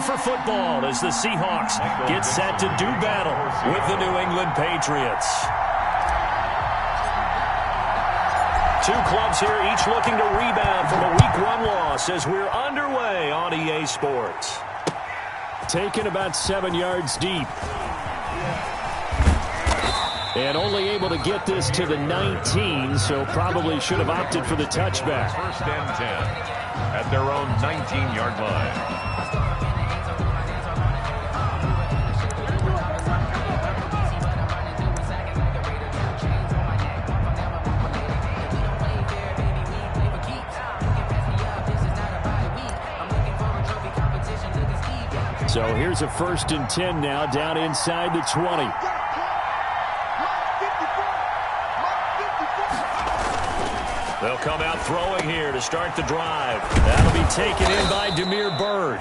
for football as the Seahawks get set to do battle with the New England Patriots. Two clubs here, each looking to rebound from a Week 1 loss as we're underway on EA Sports. Taken about 7 yards deep. And only able to get this to the 19, so probably should have opted for the touchback. First and 10 at their own 19-yard line. So here's a 1st and 10 now, down inside the 20. They'll come out throwing here to start the drive. That'll be taken in by Damiere Byrd.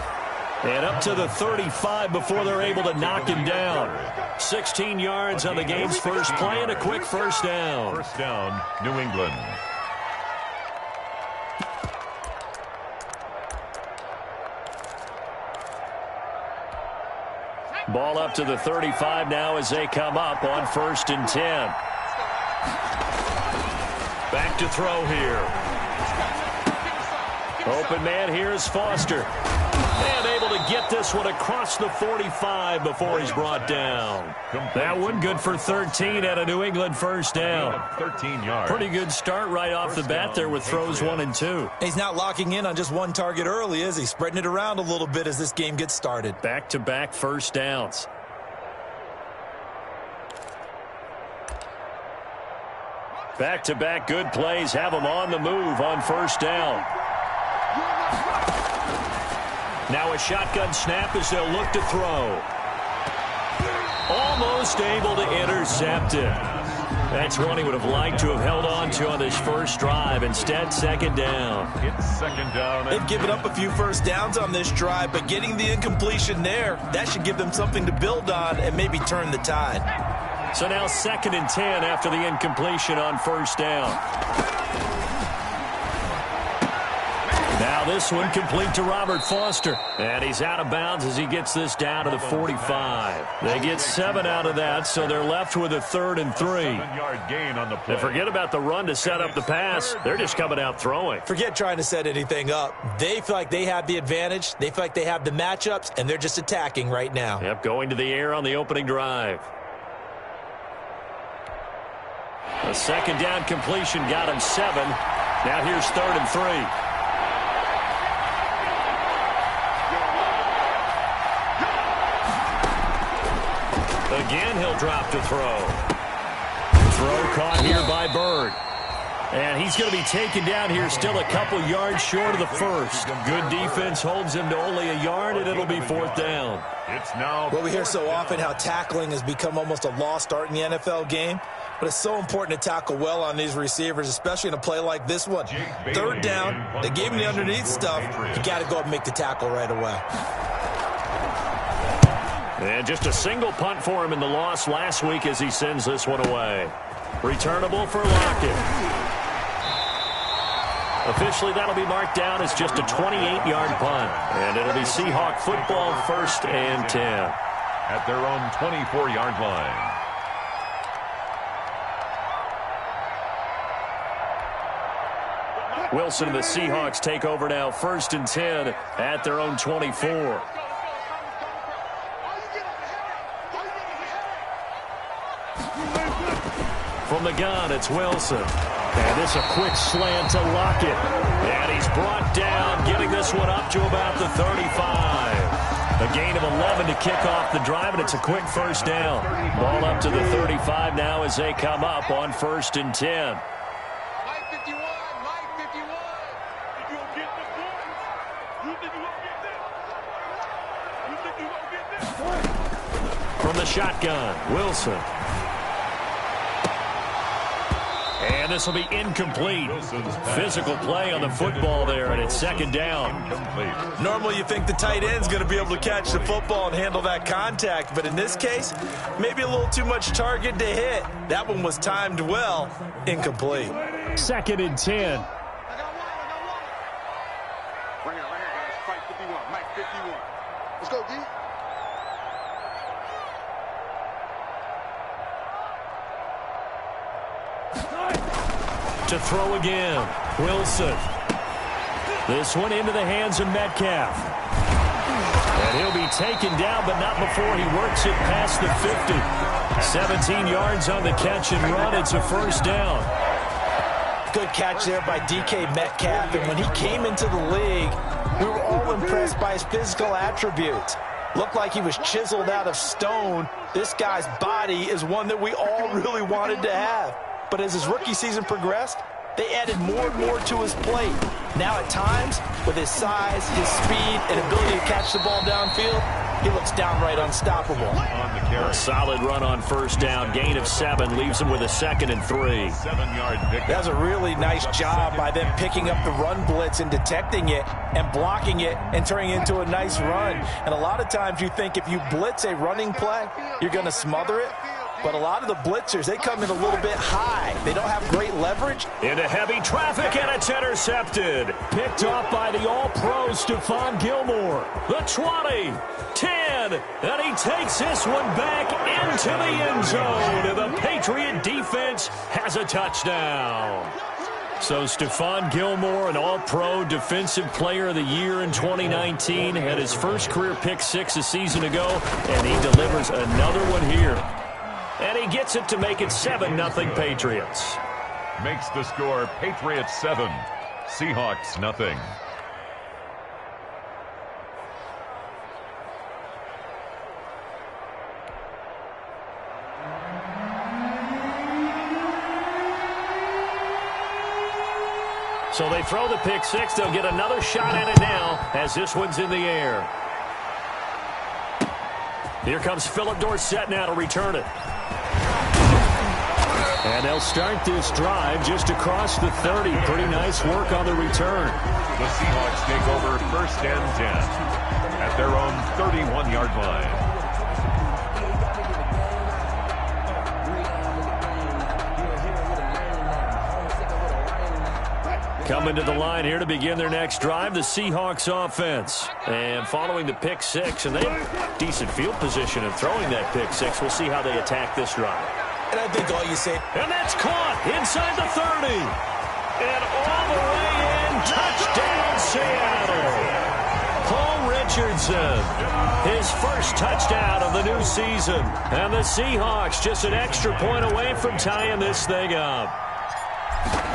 And up to the 35 before they're able to knock him down. 16 yards on the game's first play and a quick first down. First down, New England. Ball up to the 35 now as they come up on 1st and 10. Back to throw here. Open man here is Foster. And able to get this one across the 45 before he's brought down. That one good for 13 at a New England first down. 13 yards. Pretty good start right off the bat there with throws 1 and 2. He's not locking in on just one target early, is he? Spreading it around a little bit as this game gets started. Back-to-back first downs. Back-to-back good plays have them on the move on first down. Now a shotgun snap as they'll look to throw. Almost able to intercept it. That's one he would have liked to have held on to on this first drive. Instead, second down. It's second down. They've given up a few first downs on this drive, but getting the incompletion there, that should give them something to build on and maybe turn the tide. So now 2nd and 10 after the incompletion on first down. Now this one complete to Robert Foster. And he's out of bounds as he gets this down to the 45. They get 7 out of that, so they're left with a 3rd and 3. 7-yard gain on the play. And forget about the run to set up the pass. They're just coming out throwing. Forget trying to set anything up. They feel like they have the advantage. They feel like they have the matchups, and they're just attacking right now. Yep, going to the air on the opening drive. A second down completion got him 7. Now here's 3rd and 3. Again, he'll drop to throw. Throw caught here by Byrd. And he's going to be taken down here still a couple yards short of the first. Good defense holds him to only a yard, and it'll be 4th down. It's now. Well, we hear so often how tackling has become almost a lost art in the NFL game. But it's so important to tackle well on these receivers, especially in a play like this one. 3rd down, they gave him the underneath stuff. You got to go up and make the tackle right away. And just a single punt for him in the loss last week as he sends this one away. Returnable for Lockett. Officially, that'll be marked down as just a 28-yard punt. And it'll be Seahawk football 1st and 10. At their own 24-yard line. Wilson and the Seahawks take over now 1st and 10 at their own 24. From the gun, it's Wilson. And this a quick slant to Lockett. And he's brought down, getting this one up to about the 35. A gain of 11 to kick off the drive, and it's a quick first down. Ball up to the 35 now as they come up on 1st and 10. From the shotgun, Wilson. And this will be incomplete. Physical play on the football there, and it's 2nd down. Normally you think the tight end's going to be able to catch the football and handle that contact, but in this case, maybe a little too much target to hit. That one was timed well. Incomplete. 2nd and 10. Let's go, D. To throw again. Wilson. This one into the hands of Metcalf. And he'll be taken down, but not before he works it past the 50. 17 yards on the catch and run. It's a first down. Good catch there by DK Metcalf. And when he came into the league, we were all impressed by his physical attributes. Looked like he was chiseled out of stone. This guy's body is one that we all really wanted to have. But as his rookie season progressed, they added more and more to his plate. Now at times, with his size, his speed, and ability to catch the ball downfield, he looks downright unstoppable. On the carry. A solid run on first down. Gain of 7 leaves him with a 2nd and 3. 7-yard pickup. That was a really nice job by them picking up the run blitz and detecting it and blocking it and turning it into a nice run. And a lot of times you think if you blitz a running play, you're going to smother it. But a lot of the blitzers, they come in a little bit high. They don't have great leverage. Into heavy traffic, and it's intercepted. Picked off by the All-Pro Stephon Gilmore. The 20, 10, and he takes this one back into the end zone. And the Patriot defense has a touchdown. So Stephon Gilmore, an All-Pro Defensive Player of the Year in 2019, had his first career pick 6 a season ago, and he delivers another one here. And he gets it to make it 7-0 Patriots. Makes the score Patriots 7, Seahawks nothing. So they throw the pick 6. They'll get another shot at it now as this one's in the air. Here comes Philip Dorsett now to return it. And they'll start this drive just across the 30. Pretty nice work on the return. The Seahawks take over 1st and 10 at their own 31-yard line. Coming to the line here to begin their next drive, the Seahawks offense. And following the pick 6, and they have decent field position in throwing that pick 6. We'll see how they attack this drive. And I think all you say... And that's caught inside the 30. And all the way in, touchdown Seattle. Paul Richardson, his first touchdown of the new season. And the Seahawks just an extra point away from tying this thing up.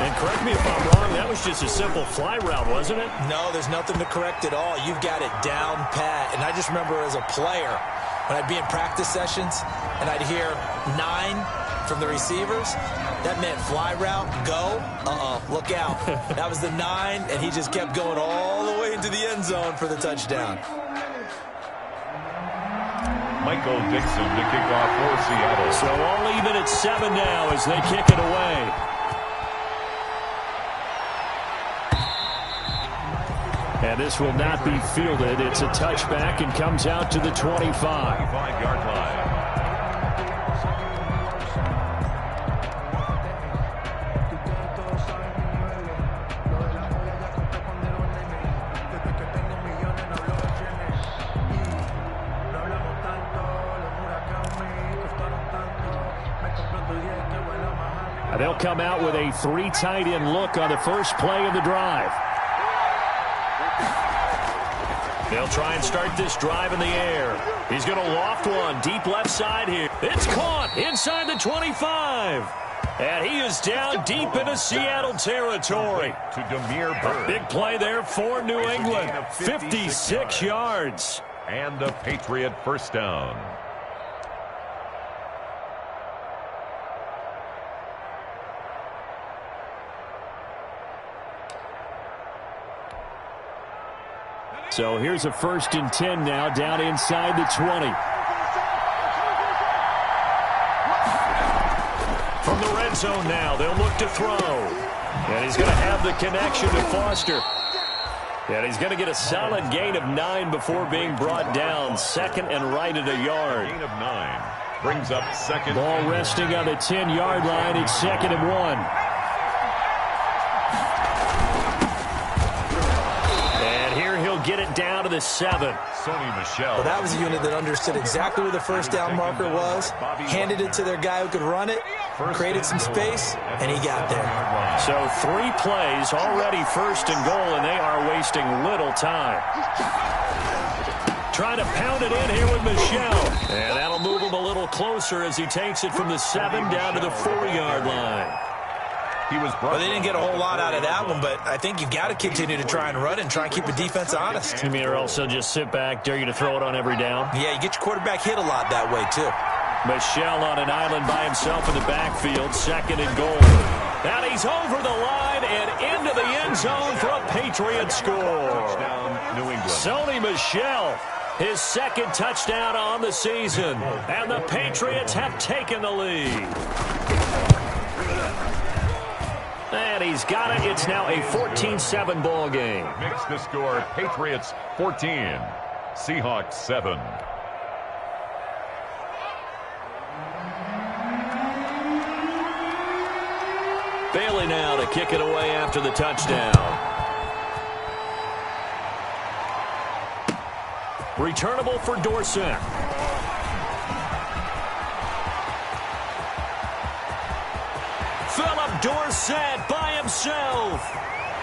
And correct me if I'm wrong, that was just a simple fly route, wasn't it? No, there's nothing to correct at all. You've got it down pat. And I just remember as a player, when I'd be in practice sessions and I'd hear 9 from the receivers, that meant fly route, go, look out. That was the 9, and he just kept going all the way into the end zone for the touchdown. Michael Dixon to kick off for Seattle. So all even at 7 now as they kick it away. And this will not be fielded. It's a touchback and comes out to the 25. 25-yard line. They'll come out with a 3 tight end look on the first play of the drive. They'll try and start this drive in the air. He's going to loft one deep left side here. It's caught inside the 25. And he is down deep into Seattle territory. To Demir Bird. Big play there for New England. 56 yards. And a Patriot first down. So here's a 1st and 10 now down inside the 20. From the red zone now, they'll look to throw. And he's going to have the connection to Foster. And he's going to get a solid gain of 9 before being brought down. 2nd and right at a yard. Gain of 9. Brings up 2nd. Ball resting on the 10-yard line. It's 2nd and 1. Get it down to the the 7. Sony Michel. Well, that was a unit that understood exactly where the first down marker was, handed it to their guy who could run it, created some space, and he got there. So 3 plays, already first and goal, and they are wasting little time. Trying to pound it in here with Michel. And that'll move him a little closer as he takes it from the 7 down to the 4-yard line. Well, they didn't get a whole lot out of that one, but I think you've got to continue to try and run it and try and keep the defense honest. You mean, or else they'll just sit back, dare you to throw it on every down? Yeah, you get your quarterback hit a lot that way, too. Michel on an island by himself in the backfield, 2nd and goal. And he's over the line and into the end zone for a Patriot score. Touchdown, New England. Sony Michel, his 2nd touchdown on the season. And the Patriots have taken the lead. And he's got it. It's now a 14-7 ball game. Makes the score Patriots 14, Seahawks 7. Bailey now to kick it away after the touchdown. Returnable for Dorsett. Philip Dorsett by himself.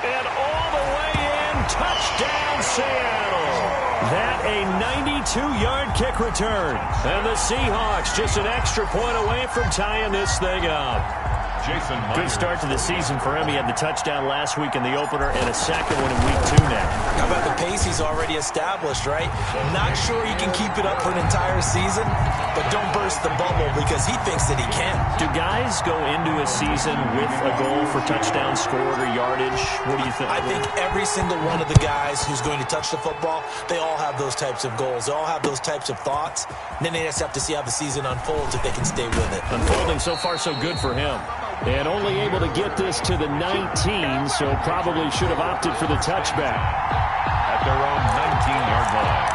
And all the way in, touchdown Seattle. That a 92-yard kick return. And the Seahawks just an extra point away from tying this thing up. Good start to the season for him. He had the touchdown last week in the opener and a second one in week 2 now. How about the pace he's already established, right? Not sure he can keep it up for an entire season, but don't burst the bubble because he thinks that he can. Do guys go into a season with a goal for touchdown scored or yardage? What do you think? I think every single one of the guys who's going to touch the football, they all have those types of goals. They all have those types of thoughts. And then they just have to see how the season unfolds if they can stay with it. Unfolding so far so good for him. And only able to get this to the 19, so probably should have opted for the touchback. At their own 19-yard line.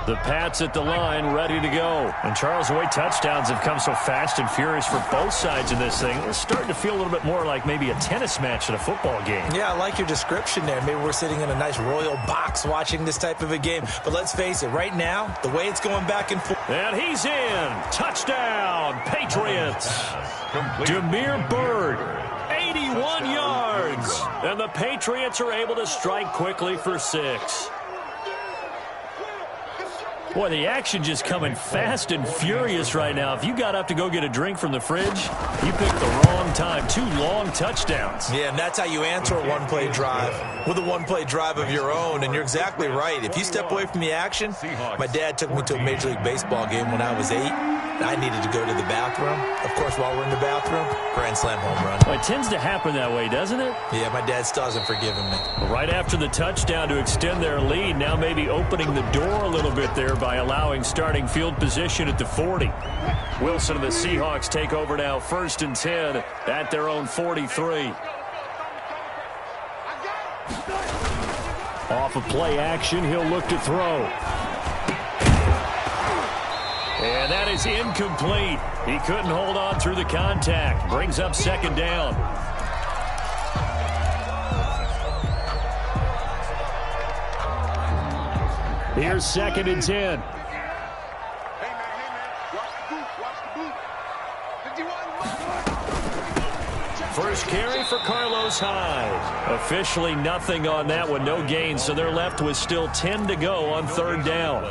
The Pats at the line, ready to go. And Charles, the way touchdowns have come so fast and furious for both sides of this thing, it's starting to feel a little bit more like maybe a tennis match at a football game. Yeah, I like your description there. Maybe we're sitting in a nice royal box watching this type of a game. But let's face it, right now, the way it's going back and forth. And he's in. Touchdown, Patriots. Damiere Byrd, 81 yards. And the Patriots are able to strike quickly for 6. Boy, the action just coming fast and furious right now. If you got up to go get a drink from the fridge, you picked the wrong time. 2 long touchdowns. Yeah, and that's how you answer a one-play drive with a one-play drive of your own. And you're exactly right. If you step away from the action, my dad took me to a Major League Baseball game when I was 8. And I needed to go to the bathroom. Of course, while we're in the bathroom, grand slam home run. Well, it tends to happen that way, doesn't it? Yeah, my dad still hasn't forgiven me. Right after the touchdown to extend their lead, now maybe opening the door a little bit there by allowing starting field position at the 40. Wilson and the Seahawks take over now, 1st and 10 at their own 43. Off of play action, he'll look to throw. And that is incomplete. He couldn't hold on through the contact. Brings up 2nd down. Here's 2nd and 10. First carry for Carlos Hyde. Officially nothing on that one, no gain, so they're left with still 10 to go on 3rd down.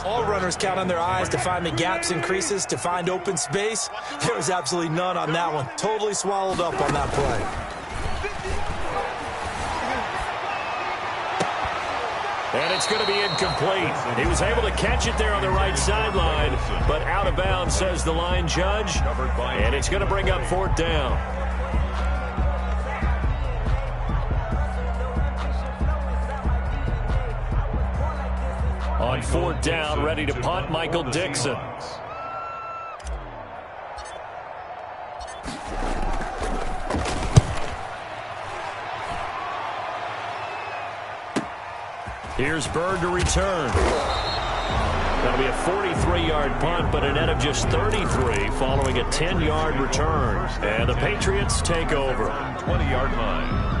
All runners count on their eyes to find the gaps and creases, to find open space. There was absolutely none on that one. Totally swallowed up on that play. And it's going to be incomplete. He was able to catch it there on the right sideline, but out of bounds, says the line judge. And it's going to bring up 4th down. On 4th down, ready to punt, Michael Dixon. Here's Byrd to return. That'll be a 43-yard punt, but a net of just 33 following a 10-yard return. And the Patriots take over. 20-yard line.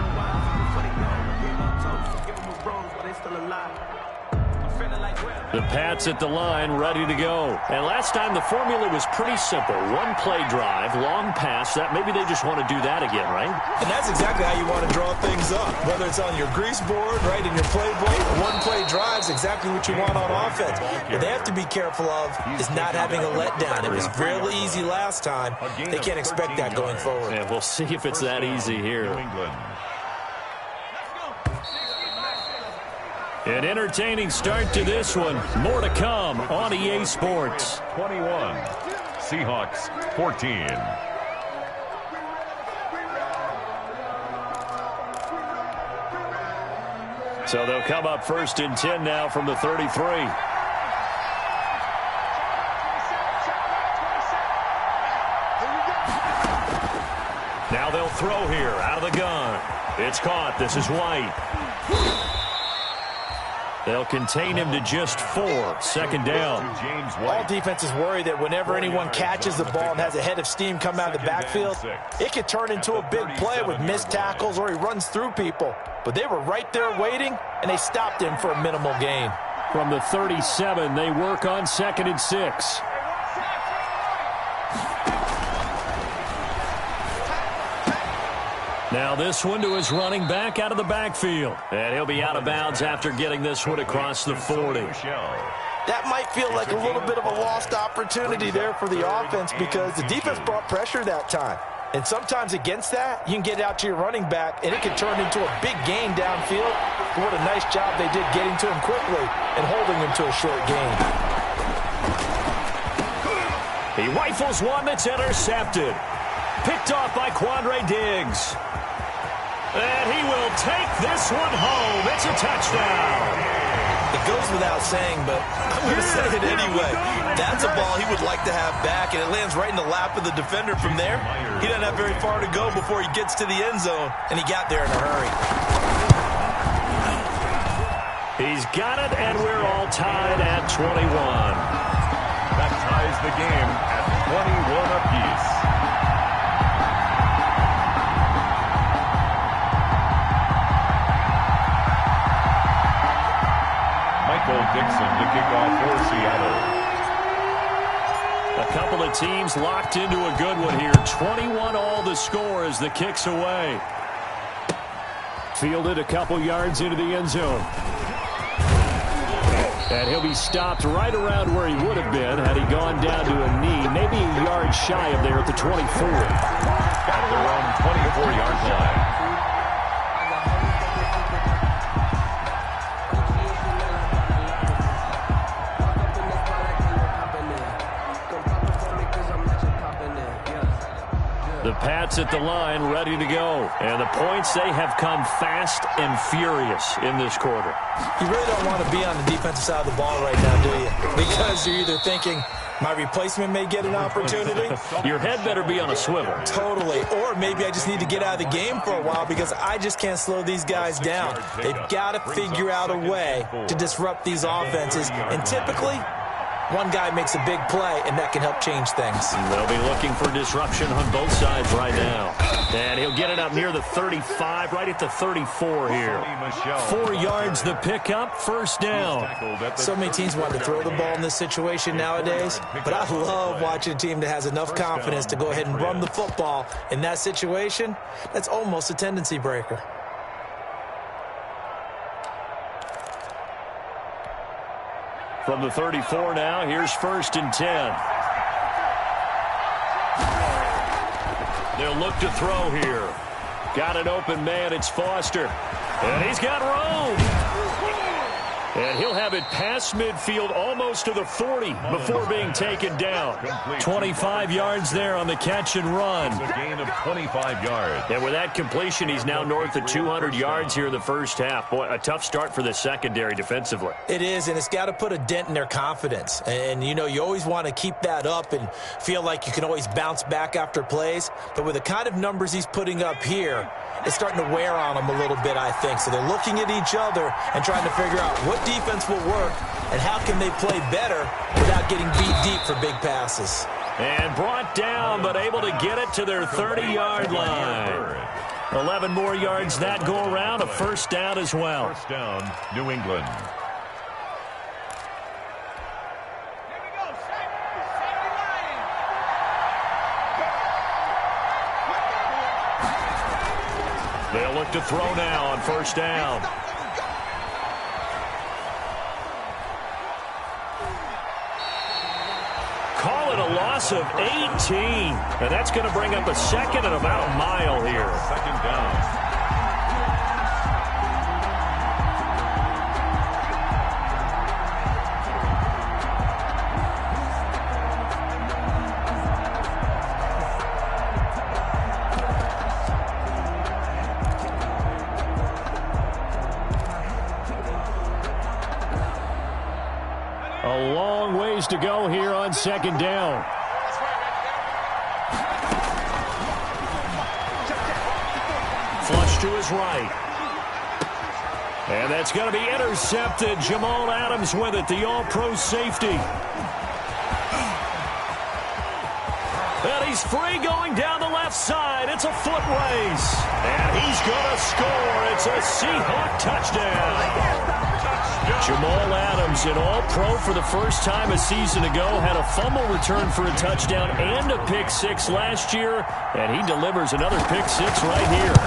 The Pats at the line, ready to go. And last time the formula was pretty simple. One play drive, long pass. That maybe they just want to do that again, right? And that's exactly how you want to draw things up. Whether it's on your grease board, right, in your playbook, one play drive is exactly what you want on offense. What they have to be careful of is not having a letdown. It was real easy last time. They can't expect that going forward. And we'll see if it's that easy here. An entertaining start to this one. More to come on EA Sports. 21. Seahawks 14. So they'll come up 1st and 10 now from the 33. Now they'll throw here out of the gun. It's caught. This is White. They'll contain him to just 4. 2nd down. All defenses worry that whenever anyone catches the ball and has a head of steam come out of the backfield, it could turn into a big play with missed tackles or he runs through people. But they were right there waiting, and they stopped him for a minimal gain. From the 37, they work on 2nd and 6. Now this one to his running back out of the backfield. And he'll be out of bounds after getting this one across the 40. That might feel like a little bit of a lost opportunity there for the offense because the defense brought pressure that time. And sometimes against that, you can get out to your running back, and it can turn into a big gain downfield. But what a nice job they did getting to him quickly and holding him to a short gain. He rifles one that's intercepted. Picked off by Quandre Diggs. And he will take this one home. It's a touchdown. It goes without saying, but I'm going to say it anyway. That's a ball he would like to have back, and it lands right in the lap of the defender from there. He doesn't have very far to go before he gets to the end zone, and he got there in a hurry. He's got it, and we're all tied at 21. That ties the game at 21 apiece. Dixon to kick off for Seattle. A couple of teams locked into a good one here. 21 all the score as the kick's away. Fielded a couple yards into the end zone. And he'll be stopped right around where he would have been had he gone down to a knee, maybe a yard shy of there at the 24. At their own 24-yard line. The Pats at the line, ready to go. And the points, they have come fast and furious in this quarter. You really don't want to be on the defensive side of the ball right now, do you? Because you're either thinking, my replacement may get an opportunity. Your head better be on a swivel. Totally. Or maybe I just need to get out of the game for a while because I just can't slow these guys down. They've got to figure out a way to disrupt these offenses. And typically, one guy makes a big play, and that can help change things. They'll be looking for disruption on both sides right now. And he'll get it up near the 35, right at the 34 here. 4 yards the pickup, 1st down. So many teams want to throw the ball in this situation nowadays, but I love watching a team that has enough confidence to go ahead and run the football. In that situation, that's almost a tendency breaker. From the 34 now, here's 1st and 10. They'll look to throw here. Got an open man, it's Foster. And he's got room. And he'll have it past midfield almost to the 40 before being taken down. 25 yards there on the catch and run. A gain of 25 yards. And with that completion, he's now north of 200 yards here in the first half. Boy, a tough start for the secondary defensively. It is, and it's got to put a dent in their confidence. And, you know, you always want to keep that up and feel like you can always bounce back after plays. But with the kind of numbers he's putting up here, it's starting to wear on them a little bit, I think. So they're looking at each other and trying to figure out what defense will work and how can they play better without getting beat deep for big passes. And brought down, but able to get it to their 30-yard line. 11 more yards that go around, a first down as well. First down, New England. They'll look to throw now on first down. Call it a loss of 18. And that's going to bring up a second and about a mile here. Second down. A long ways to go here on second down. Flush to his right. And that's going to be intercepted. Jamal Adams with it, the all-pro safety. And he's free going down the left side. It's a foot race. And he's going to score. It's a Seahawk touchdown. Jamal Adams, an all-pro for the first time a season ago, had a fumble return for a touchdown and a pick six last year, and he delivers another pick six right here.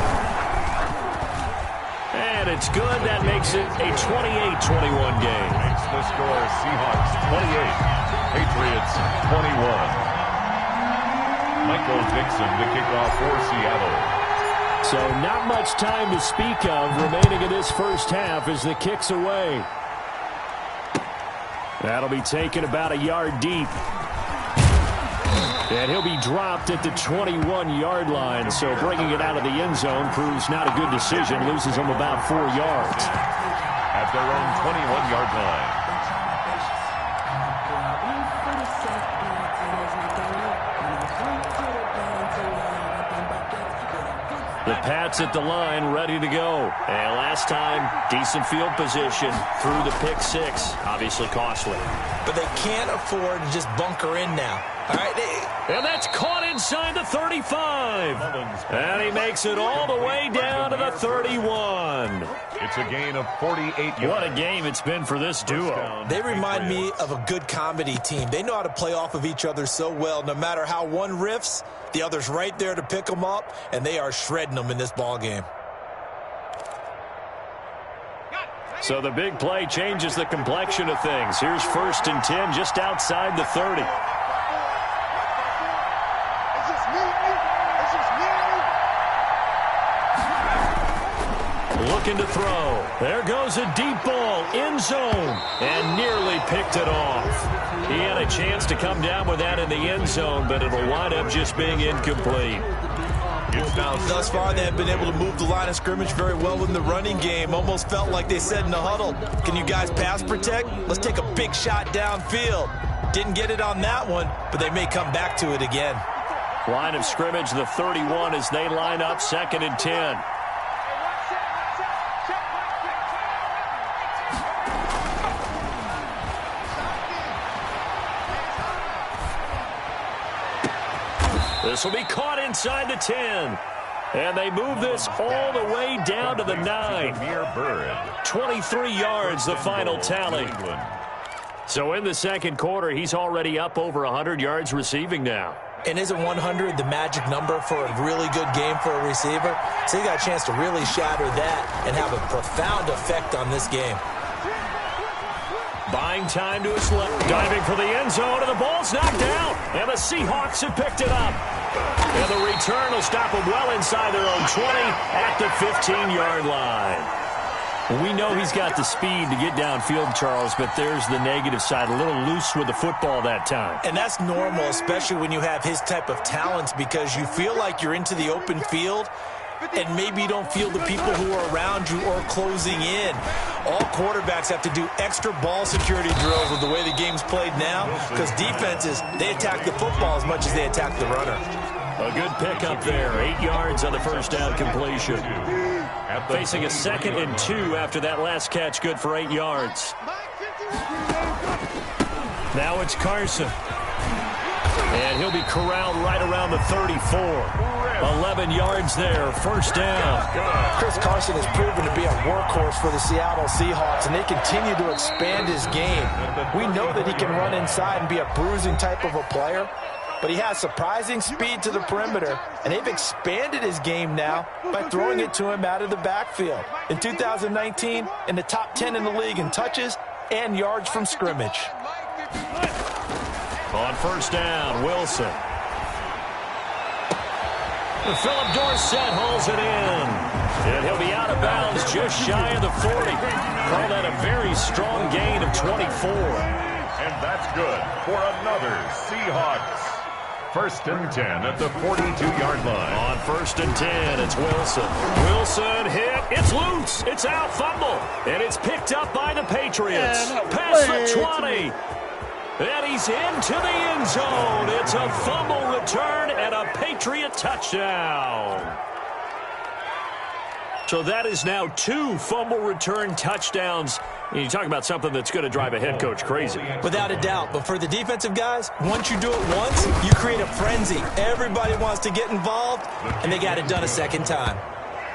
And it's good. That makes it a 28-21 game. Makes the score Seahawks 28, Patriots 21. Michael Dixon to kick off for Seattle. So not much time to speak of remaining in this first half as the kick's away. That'll be taken about a yard deep. And he'll be dropped at the 21-yard line. So bringing it out of the end zone proves not a good decision. Loses him about 4 yards. At their own 21-yard line. The Pats at the line, ready to go. And last time, decent field position through the pick six. Obviously costly. But they can't afford to just bunker in now. All right, and that's caught inside the 35. And he makes it all the way down to the 31. It's a gain of 48 yards. What a game it's been for this duo. They remind me of a good comedy team. They know how to play off of each other so well. No matter how one riffs, the other's right there to pick them up, and they are shredding them in this ball game. So the big play changes the complexion of things. Here's 1st and 10 just outside the 30. Looking to throw. There goes a deep ball, end zone, and nearly picked it off. He had a chance to come down with that in the end zone, but it'll wind up just being incomplete. Thus far, they have been able to move the line of scrimmage very well in the running game. Almost felt like they said in the huddle, can you guys pass protect? Let's take a big shot downfield. Didn't get it on that one, but they may come back to it again. Line of scrimmage, the 31 as they line up 2nd and 10. This will be caught inside the 10. And they move this all the way down to the 9. 23 yards, the final tally. So in the second quarter, he's already up over 100 yards receiving now. And isn't 100 the magic number for a really good game for a receiver? So he got a chance to really shatter that and have a profound effect on this game. Buying time to his left. Diving for the end zone, and the ball's knocked out. And the Seahawks have picked it up. And the return will stop them well inside their own 20 at the 15-yard line. We know he's got the speed to get downfield, Charles, but there's the negative side. A little loose with the football that time. And that's normal, especially when you have his type of talents, because you feel like you're into the open field, and maybe you don't feel the people who are around you or closing in. All quarterbacks have to do extra ball security drills with the way the game's played now, because defenses, they attack the football as much as they attack the runner. A good pickup there. 8 yards on the first down completion. Facing a 2nd and 2 after that last catch, good for 8 yards. Now it's Carson. And he'll be corralled right around the 34. 11 yards there, first down. Chris Carson has proven to be a workhorse for the Seattle Seahawks, and they continue to expand his game. We know that he can run inside and be a bruising type of a player, but he has surprising speed to the perimeter, and they've expanded his game now by throwing it to him out of the backfield. In 2019, in the top 10 in the league in touches and yards from scrimmage. On first down, Wilson. Philip Dorsett hauls it in. And he'll be out of bounds just shy of the 40. Call that a very strong gain of 24. And that's good for another Seahawks. First and 10 at the 42-yard line. On first and 10, it's Wilson. Wilson hit. It's loose. It's out, fumble. And it's picked up by the Patriots. Past the 20. And he's into the end zone. It's a fumble return and a Patriot touchdown. So that is now 2 fumble return touchdowns. And you talk about something that's going to drive a head coach crazy. Without a doubt. But for the defensive guys, once you do it once, you create a frenzy. Everybody wants to get involved, and they got it done a second time.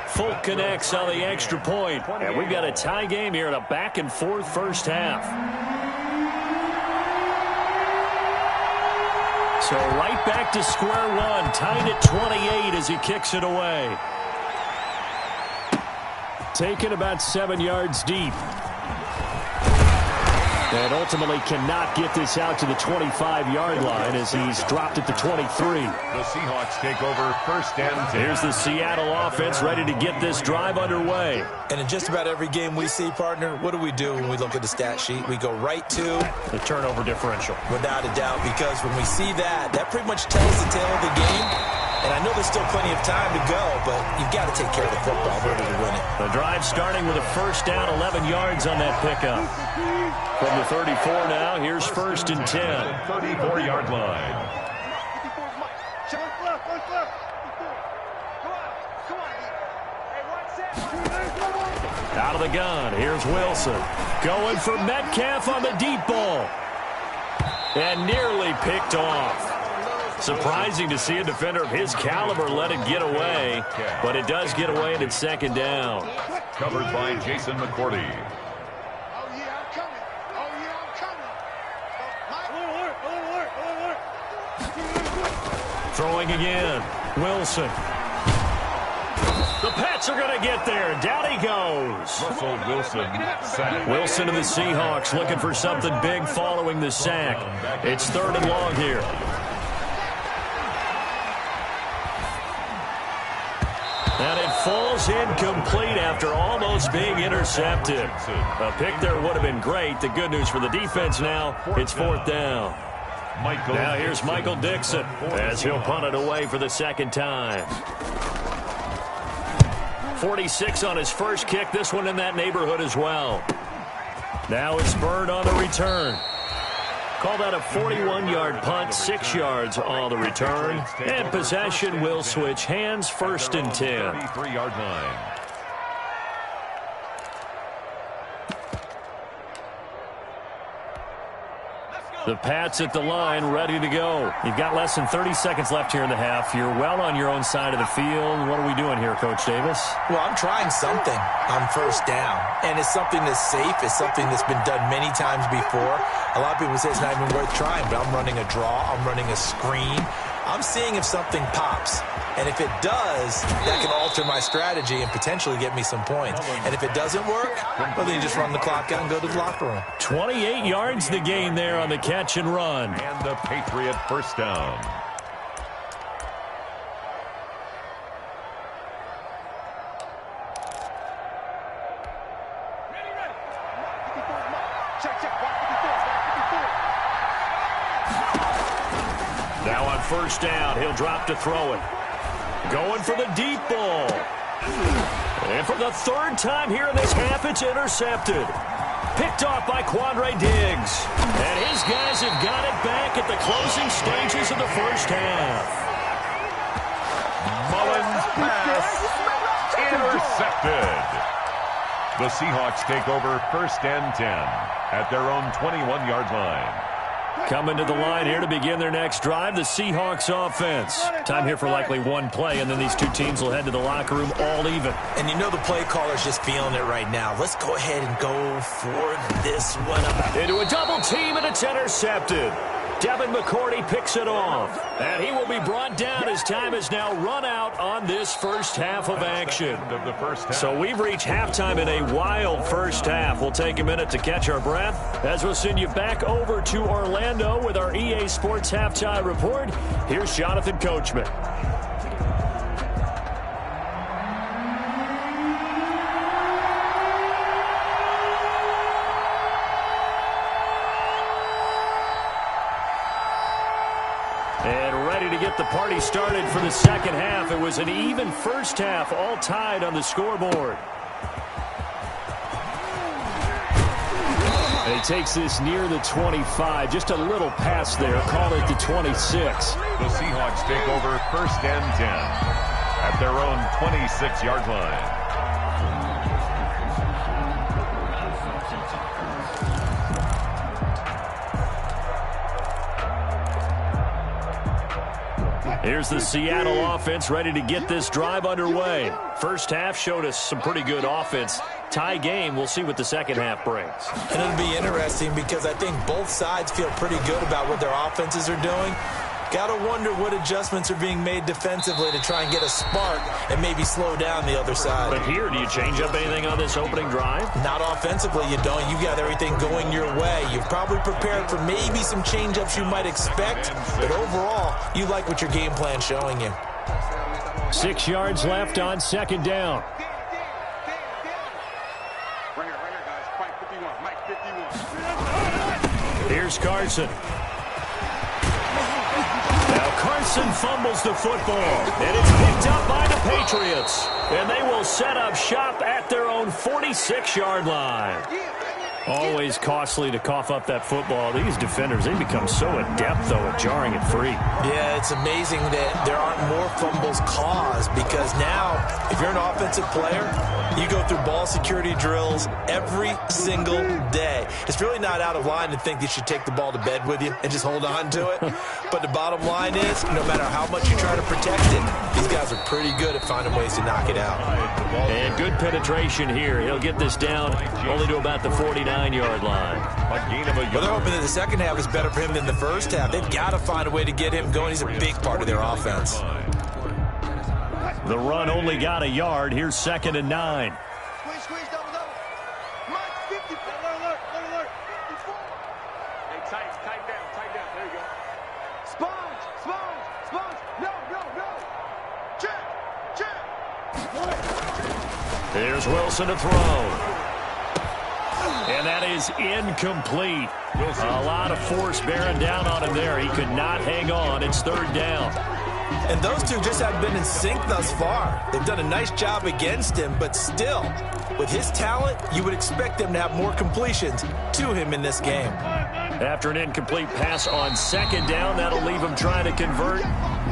Folk connects on the extra point. And we've got a tie game here in a back-and-forth first half. So right back to square one, tied at 28 as he kicks it away. Taken about 7 yards deep. And ultimately cannot get this out to the 25-yard line as he's dropped at the 23. The Seahawks take over first and 10. Here's the Seattle offense ready to get this drive underway. And in just about every game we see, partner, what do we do when we look at the stat sheet? We go right to the turnover differential. Without a doubt, because when we see that, that pretty much tells the tale of the game. And I know there's still plenty of time to go, but you've got to take care of the football in order to win it. The drive starting with a first down, 11 yards on that pickup. From the 34 now, here's first and 10. 34-yard line. Out of the gun, here's Wilson. Going for Metcalf on the deep ball. And nearly picked off. Surprising to see a defender of his caliber let it get away, but it does get away and it's second down. Covered by Jason McCourty. Throwing again, Wilson. The Pats are going to get there. Down he goes. Russell Wilson sack. Wilson to the Seahawks looking for something big following the sack. It's third and long here. And it falls incomplete after almost being intercepted. A pick there would have been great. The good news for the defense now, it's fourth down. Now here's Michael Dixon as he'll punt it away for the second time. 46 on his first kick. This one in that neighborhood as well. Now it's Bird on the return. Call that a 41-yard punt, 6 yards on the return. And possession will switch hands, first and 10. 33-yard line. The Pats at the line, ready to go. You've got less than 30 seconds left here in the half. You're well on your own side of the field. What are we doing here, Coach Davis? Well, I'm trying something on first down, and it's something that's safe. It's something that's been done many times before. A lot of people say it's not even worth trying, but I'm running a draw. I'm running a screen. I'm seeing if something pops. And if it does, that can alter my strategy and potentially get me some points. And if it doesn't work, well, then you just run the clock out and go to the locker room. 28 yards the gain there on the catch and run. And the Patriot first down. Now on first down, he'll drop to throw it. Going for the deep ball. And for the third time here in this half, it's intercepted. Picked off by Quandre Diggs. And his guys have got it back at the closing stages of the first half. Mullins pass intercepted. The Seahawks take over first and 10 at their own 21-yard line. Coming to the line here to begin their next drive, the Seahawks offense. Time here for likely one play, and then these two teams will head to the locker room all even. And you know the play caller's just feeling it right now. Let's go ahead and go for this one. Into a double team, and it's intercepted. Devin McCourty picks it off, and he will be brought down as time has now run out on this first half of action. So we've reached halftime in a wild first half. We'll take a minute to catch our breath as we'll send you back over to Orlando with our EA Sports Halftime Report. Here's Jonathan Coachman. And ready to get the party started for the second half. It was an even first half, all tied on the scoreboard. And he takes this near the 25. Just a little pass there. Call it the 26. The Seahawks take over 1st and 10 at their own 26-yard line. Here's the Seattle offense ready to get this drive underway. First half showed us some pretty good offense. Tie game, we'll see what the second half brings. And it'll be interesting because I think both sides feel pretty good about what their offenses are doing. Got to wonder what adjustments are being made defensively to try and get a spark and maybe slow down the other side. But here, do you change up anything on this opening drive? Not offensively, you don't. You got everything going your way. You've probably prepared for maybe some change-ups you might expect, but overall, you like what your game plan's showing you. 6 yards left on second down. Here's Carson. Carson fumbles the football, and it's picked up by the Patriots. And they will set up shop at their own 46-yard line. Always costly to cough up that football. These defenders, they become so adept, though, at jarring it free. Yeah, it's amazing that there aren't more fumbles caused because now, if you're an offensive player, you go through ball security drills every single day. It's really not out of line to think you should take the ball to bed with you and just hold on to it. But the bottom line is, no matter how much you try to protect it, these guys are pretty good at finding ways to knock it out. And good penetration here. He'll get this down only to about the 49-yard line. Well, they're hoping that the second half is better for him than the first half. They've got to find a way to get him going. He's a big part of their offense. The run only got a yard. Here's 2nd and 9. Squeeze, double. Mike, 50. Alert. Hey, tighten down. There you go. Sponge. No. Check. There's Wilson to throw. And that is incomplete. A lot of force bearing down on him there. He could not hang on. It's 3rd down. And those two just haven't been in sync thus far. They've done a nice job against him, but still, with his talent, you would expect them to have more completions to him in this game. After an incomplete pass on 2nd down, that'll leave him trying to convert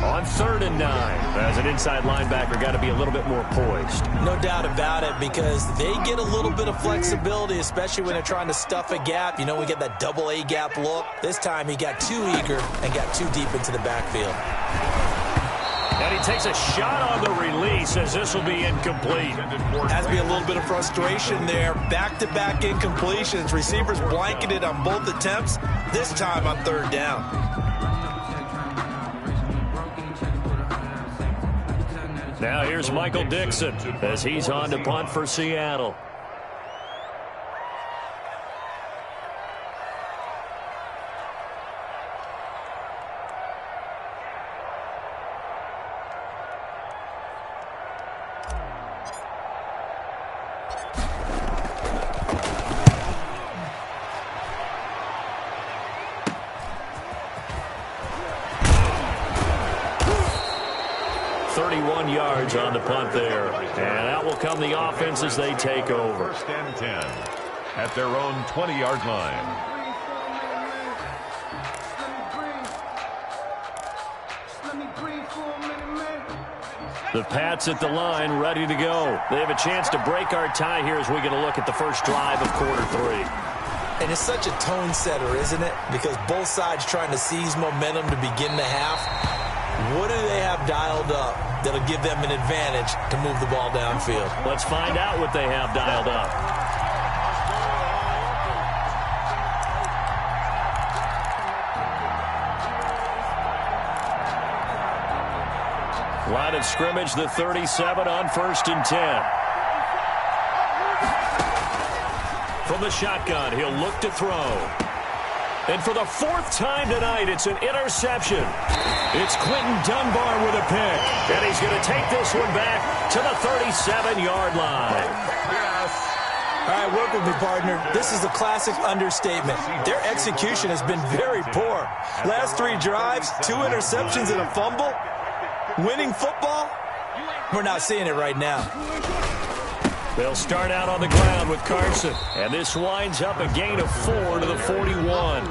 on 3rd and 9. As an inside linebacker, got to be a little bit more poised. No doubt about it, because they get a little bit of flexibility, especially when they're trying to stuff a gap. You know, we get that double A gap look. This time he got too eager and got too deep into the backfield. And he takes a shot on the release as this will be incomplete. Has to be a little bit of frustration there. Back-to-back incompletions. Receivers blanketed on both attempts, this time on 3rd down. Now here's Michael Dixon as he's on to punt for Seattle. Yards on the punt there. And out will come the offense as they take over. 1st and 10 at their own 20-yard line. The Pats at the line, ready to go. They have a chance to break our tie here as we get a look at the first drive of quarter 3. And it's such a tone setter, isn't it? Because both sides trying to seize momentum to begin the half. What do they have dialed up that'll give them an advantage to move the ball downfield? Let's find out what they have dialed up. Line of scrimmage, the 37 on 1st and 10. From the shotgun, he'll look to throw. And for the 4th time tonight, it's an interception. It's Quentin Dunbar with a pick. And he's going to take this one back to the 37-yard line. Yes. All right, work with me, partner. This is a classic understatement. Their execution has been very poor. Last 3 drives, 2 interceptions and a fumble. Winning football? We're not seeing it right now. They'll start out on the ground with Carson. And this winds up a gain of 4 to the 41.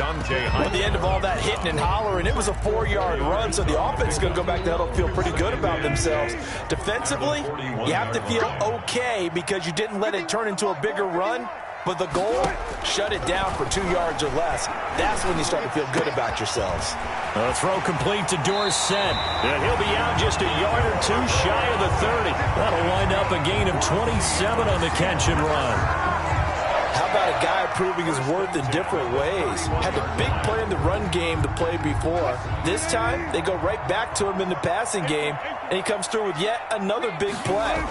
At the end of all that hitting and hollering, it was a 4-yard run, so the offense is going to go back to huddle, feel pretty good about themselves. Defensively, you have to feel okay because you didn't let it turn into a bigger run. But the goal, shut it down for 2 yards or less. That's when you start to feel good about yourselves. A throw complete to Dorsett. And he'll be out just a yard or 2 shy of the 30. That'll wind up a gain of 27 on the catch and run. How about a guy proving his worth in different ways? Had a big play in the run game to play before. This time, they go right back to him in the passing game, and he comes through with yet another big play.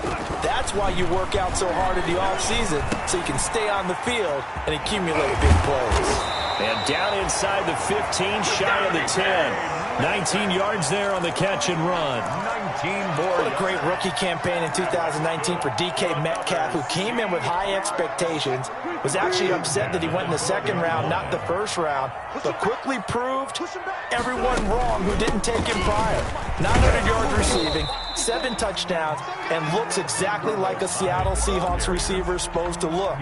That's why you work out so hard in the offseason, so you can stay on the field and accumulate big plays. And down inside the 15, shy of the 10. 19 yards there on the catch and run. 19 more. What a great rookie campaign in 2019 for DK Metcalf, who came in with high expectations, was actually upset that he went in the 2nd round, not the 1st round, but quickly proved everyone wrong who didn't take him prior. 900 yards receiving, 7 touchdowns, and looks exactly like a Seattle Seahawks receiver is supposed to look.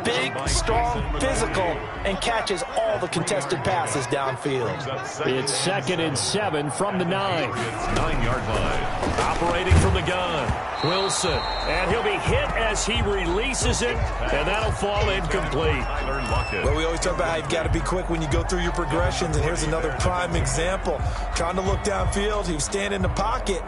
Big, strong, physical, and catches all the contested passes downfield. It's 2nd and 7 from the 9. 9-yard line. Operating from the gun, Wilson. And he'll be hit as he releases it, and that'll fall incomplete. Well, we always talk about how you've got to be quick when you go through your progressions, and here's another prime example. Trying to look downfield, he was standing in the pocket,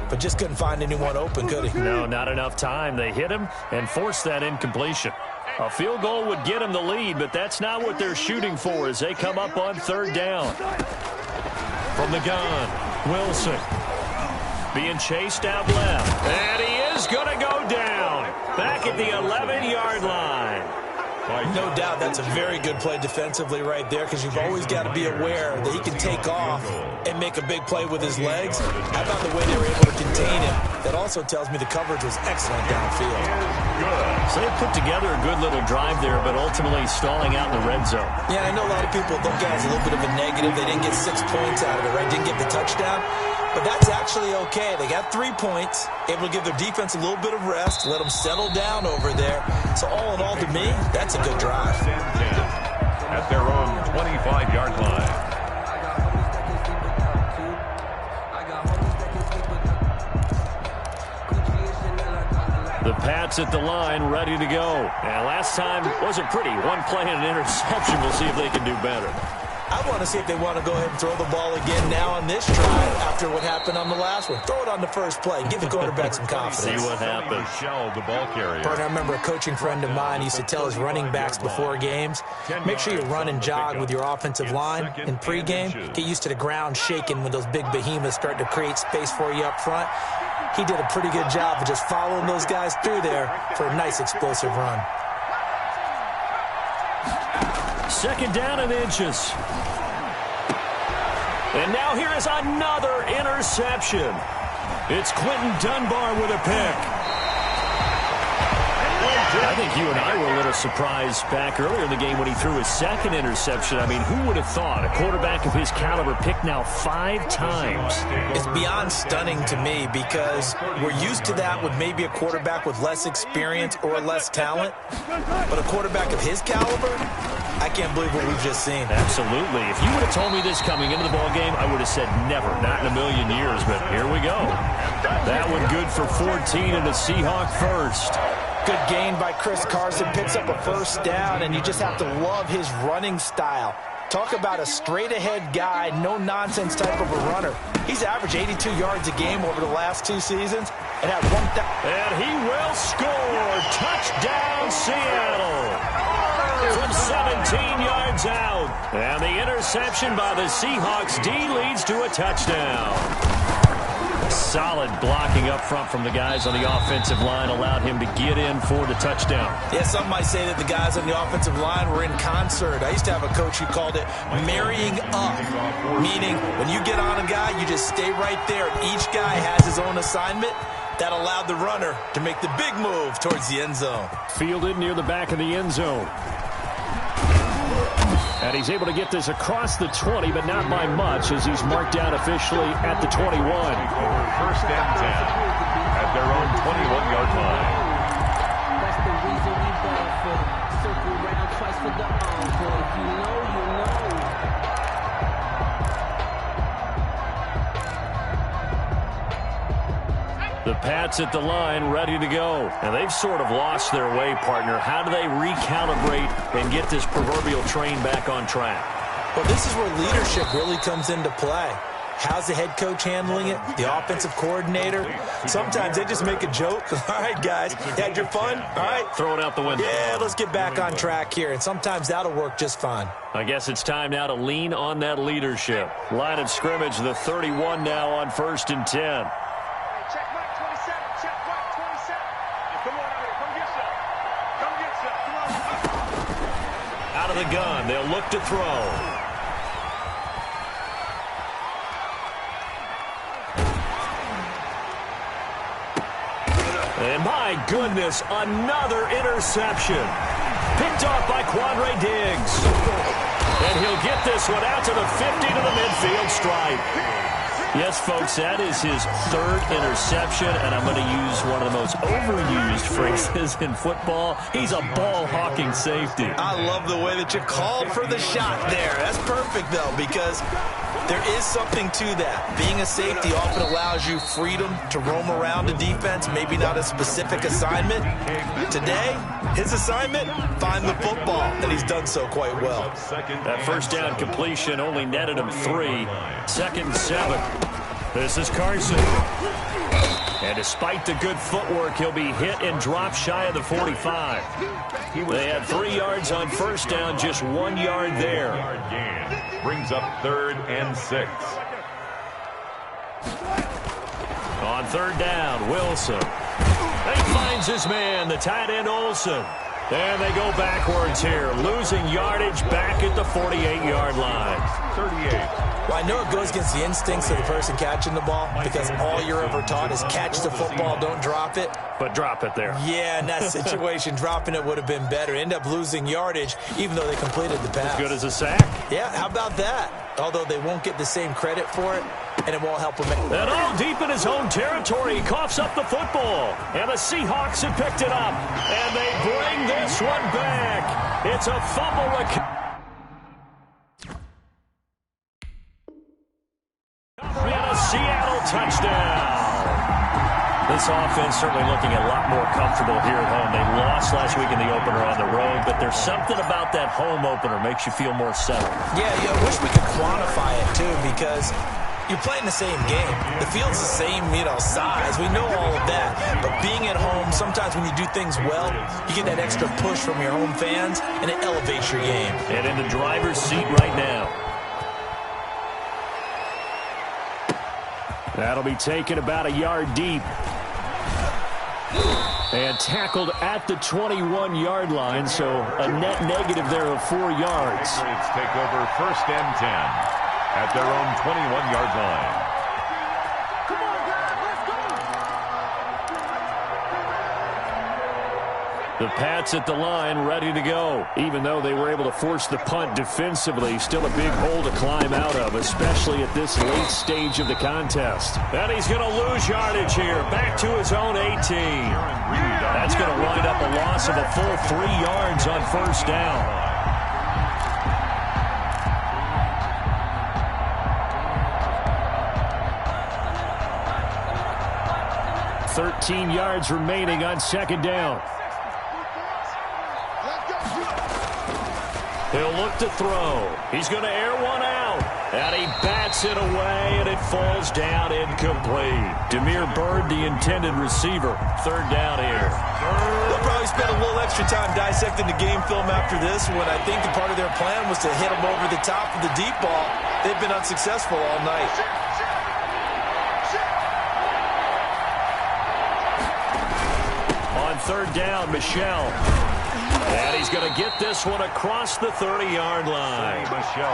but just couldn't find anyone open, could he? No, not enough time. They hit him and forced that incompletion. A field goal would get him the lead, but that's not what they're shooting for as they come up on 3rd down. From the gun, Wilson. Being chased out left. And he is going to go down. Back at the 11-yard line. No doubt that's a very good play defensively right there, because you've always got to be aware that he can take off and make a big play with his legs. How about the way they were able to contain him? That also tells me the coverage was excellent downfield. So they put together a good little drive there, but ultimately stalling out in the red zone. Yeah, I know a lot of people look at it as a little bit of a negative. They didn't get 6 points out of it, right? Didn't get the touchdown. But that's actually okay. They got 3 points, able to give their defense a little bit of rest, let them settle down over there. So all in all, to me, that's a good drive. At their own 25-yard line. The Pats at the line, ready to go. And last time wasn't pretty. 1 play and an interception. We'll see if they can do better. I want to see if they want to go ahead and throw the ball again now on this drive after what happened on the last one. Throw it on the first play. Give the quarterback some confidence. See what happens. The ball carrier. I remember a coaching friend of mine used to tell his running backs before games, make sure you run and jog with your offensive line in pregame. Get used to the ground shaking when those big behemoths start to create space for you up front. He did a pretty good job of just following those guys through there for a nice explosive run. 2nd down and inches. And now here is another interception. It's Quentin Dunbar with a pick. I think you and I were a little surprised back earlier in the game when he threw his 2nd interception. I mean, who would have thought a quarterback of his caliber picked now 5 times? It's beyond stunning to me because we're used to that with maybe a quarterback with less experience or less talent. But a quarterback of his caliber, I can't believe what we've just seen. Absolutely. If you would have told me this coming into the ballgame, I would have said never, not in a million years. But here we go. That one good for 14 and a Seahawk first. Good gain by Chris Carson, picks up a first down, and you just have to love his running style. Talk about a straight-ahead guy, no-nonsense type of a runner. He's averaged 82 yards a game over the last 2 seasons and had 1,000. And he will score. Touchdown, Seattle. From 17 yards out. And the interception by the Seahawks D leads to a touchdown. Solid blocking up front from the guys on the offensive line allowed him to get in for the touchdown. Yeah, some might say that the guys on the offensive line were in concert. I used to have a coach who called it marrying up, meaning when you get on a guy, you just stay right there. Each guy has his own assignment. That allowed the runner to make the big move towards the end zone. Fielded near the back of the end zone. And he's able to get this across the 20, but not by much, as he's marked down officially at the 21. First and 10 at their own 21-yard line. That's the reason we ball for circle round twice for the encore. If you know, you know. The Pats at the line, ready to go. And they've sort of lost their way, partner. How do they recalibrate and get this proverbial train back on track? Well, this is where leadership really comes into play. How's the head coach handling it? The offensive coordinator? Sometimes they just make a joke. All right, guys, had your fun? All right. Throw it out the window. Yeah, let's get back on track here. And sometimes that'll work just fine. I guess it's time now to lean on that leadership. Line of scrimmage, the 31 now on 1st and 10. Check mark 27. Check mark 27. Come on out here. Come get some. Come get some. Come on. Out of the gun. They'll look to throw. And my goodness, another interception. Picked off by Quandre Diggs. And he'll get this one out to the 50 to the midfield stripe. Yes, folks, that is his 3rd interception, and I'm going to use one of the most overused phrases in football. He's a ball-hawking safety. I love the way that you called for the shot there. That's perfect, though, because there is something to that. Being a safety often allows you freedom to roam around the defense, maybe not a specific assignment. Today, his assignment, find the football, and he's done so quite well. That first down completion only netted him 3. 2nd and 7. This is Carson. And despite the good footwork, he'll be hit and dropped shy of the 45. They had 3 yards on first down, just 1 yard there. Brings up 3rd and 6. On 3rd down, Wilson. He finds his man, the tight end Olsen. And they go backwards here, losing yardage back at the 48-yard line. 38. Well, I know it goes against the instincts of the person catching the ball because all you're ever taught is catch the football, don't drop it. But drop it there. Yeah, in that situation, dropping it would have been better. End up losing yardage even though they completed the pass. As good as a sack. Yeah, how about that? Although they won't get the same credit for it, and it won't help him. And all deep in his own territory, he coughs up the football. And the Seahawks have picked it up. And they bring this one back. It's a fumble recovery. And a Seattle touchdown. This offense certainly looking a lot more comfortable here at home. They lost last week in the opener on the road, but there's something about that home opener makes you feel more settled. Yeah, I wish we could quantify it, too, because you're playing the same game. The field's the same, size. We know all of that. But being at home, sometimes when you do things well, you get that extra push from your home fans, and it elevates your game. And in the driver's seat right now. That'll be taken about a yard deep. And tackled at the 21-yard line, so a net negative there of 4 yards. Patriots take over 1st and 10 at their own 21-yard line. Come on, guys, let's go. The Pats at the line, ready to go. Even though they were able to force the punt defensively, still a big hole to climb out of, especially at this late stage of the contest. And he's going to lose yardage here, back to his own 18. That's going to wind up a loss of a full 3 yards on first down. 13 yards remaining on 2nd down. He'll look to throw. He's going to air one out. And he bats it away, and it falls down incomplete. Demir Bird, the intended receiver. Third down here. They'll probably spend a little extra time dissecting the game film after this one. I think the part of their plan was to hit them over the top of the deep ball. They've been unsuccessful all night. On third down, Michel. And he's going to get this one across the 30-yard line.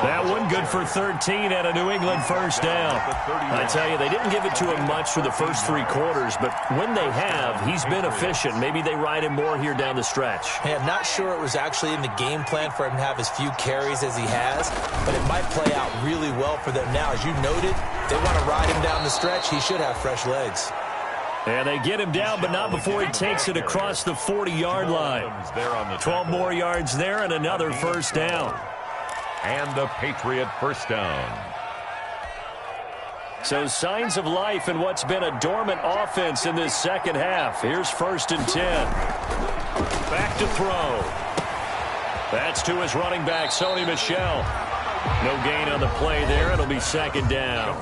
That one good for 13 and a New England first down. I tell you, they didn't give it to him much for the first 3 quarters, but when they have, he's been efficient. Maybe they ride him more here down the stretch. Hey, I'm not sure it was actually in the game plan for him to have as few carries as he has, but it might play out really well for them now. As you noted, they want to ride him down the stretch. He should have fresh legs. And they get him down, but not before he takes it across the 40-yard line. 12 more yards there and another first down. And a Patriot first down. So signs of life in what's been a dormant offense in this second half. Here's 1st and 10. Back to throw. That's to his running back, Sony Michel. No gain on the play there. It'll be 2nd down.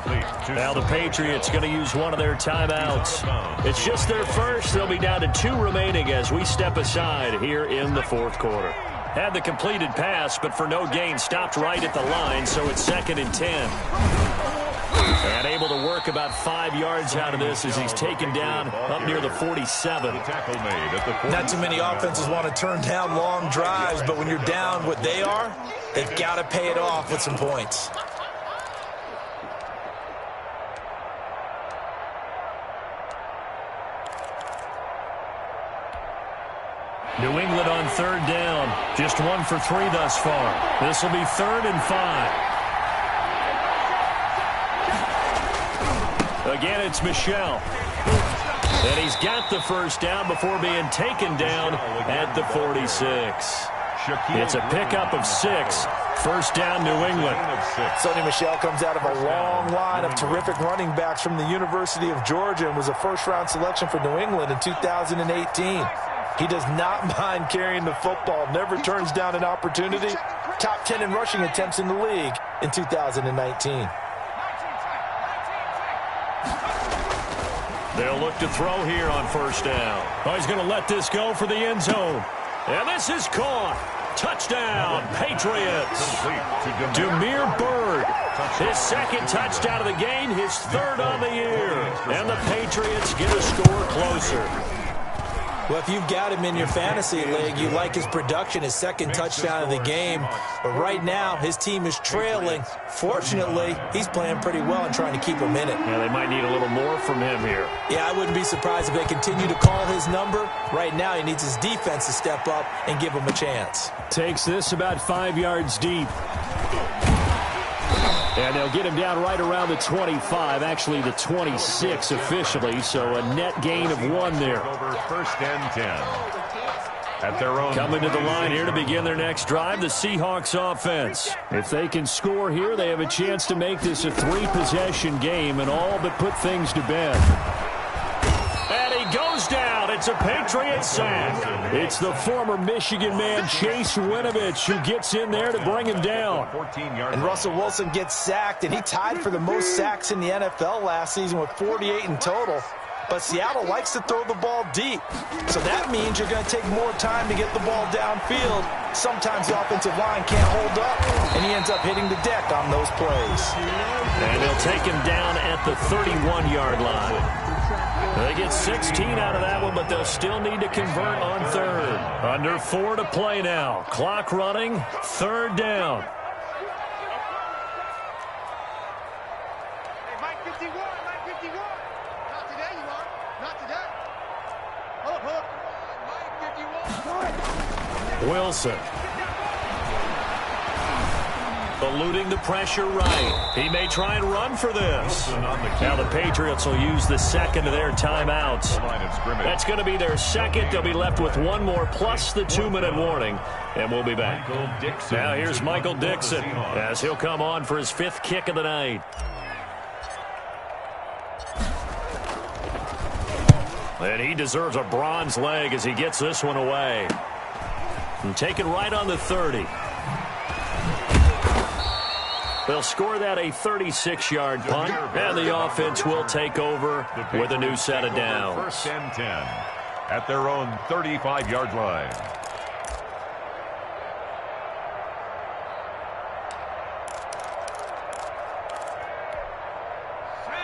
Now the Patriots going to use one of their timeouts. It's just their first. They'll be down to 2 remaining as we step aside here in the 4th quarter. Had the completed pass, but for no gain, stopped right at the line, so it's 2nd and 10. And able to work about 5 yards out of this as he's taken down up near the 47. Not too many offenses want to turn down long drives, but when you're down what they are, they've got to pay it off with some points. New England on 3rd down. Just 1 for 3 thus far. This will be 3rd and 5. Again, it's Michel. And he's got the first down before being taken down at the 46. It's a pickup of 6. First down, New England. Sony Michel comes out of a long line of terrific running backs from the University of Georgia and was a first-round selection for New England in 2018. He does not mind carrying the football, never turns down an opportunity. Top 10 in rushing attempts in the league in 2019. They'll look to throw here on first down. Oh, he's going to let this go for the end zone. And this is caught. Touchdown, Patriots. Demir Bird. His 2nd touchdown of the game, his 3rd on the year. And the Patriots get a score closer. Well, if you've got him in your fantasy league, you like his production, his 2nd touchdown of the game. But right now, his team is trailing. Fortunately, he's playing pretty well and trying to keep him in it. Yeah, they might need a little more from him here. Yeah, I wouldn't be surprised if they continue to call his number. Right now, he needs his defense to step up and give him a chance. Takes this about 5 yards deep. And they'll get him down right around the 25, actually the 26 officially, so a net gain of 1 there. Over 1st and 10. At their own coming to the line here to begin their next drive, the Seahawks offense. If they can score here, they have a chance to make this a 3-possession game and all but put things to bed. And he goes down. It's a Patriot sack. It's the former Michigan man, Chase Winovich, who gets in there to bring him down. And Russell Wilson gets sacked, and he tied for the most sacks in the NFL last season with 48 in total. But Seattle likes to throw the ball deep. So that means you're going to take more time to get the ball downfield. Sometimes the offensive line can't hold up, and he ends up hitting the deck on those plays. And they'll take him down at the 31-yard line. They get 16 out of that one, but they'll still need to convert on 3rd. Under 4 to play now. Clock running, 3rd down. Hey, Mike 51, Mike 51. Not today, you are. Not today. Hold up. Mike 51. Wilson. Eluding the pressure right. He may try and run for this. Now the Patriots will use the 2nd of their timeouts. That's going to be their 2nd. They'll be left with 1 more plus the 2-minute warning, and we'll be back. Now here's Michael Dixon as he'll come on for his 5th kick of the night. And he deserves a bronze leg as he gets this one away. And taken right on the 30. They'll score that a 36-yard punt, and the offense will take over with a new set of downs. First and 10 at their own 35-yard line.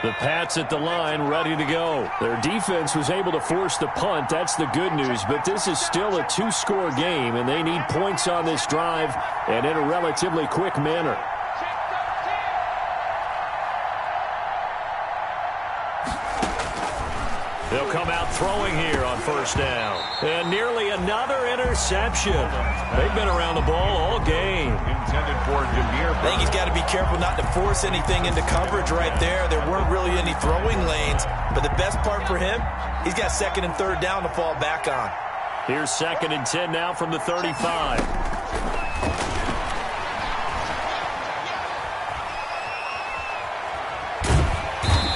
The Pats at the line, ready to go. Their defense was able to force the punt. That's the good news, but this is still a two-score game, and they need points on this drive and in a relatively quick manner. They'll come out throwing here on first down. And nearly another interception. They've been around the ball all game. Intended for Jameer. I think he's got to be careful not to force anything into coverage right there. There weren't really any throwing lanes. But the best part for him, he's got second and third down to fall back on. Here's second and 10 now from the 35.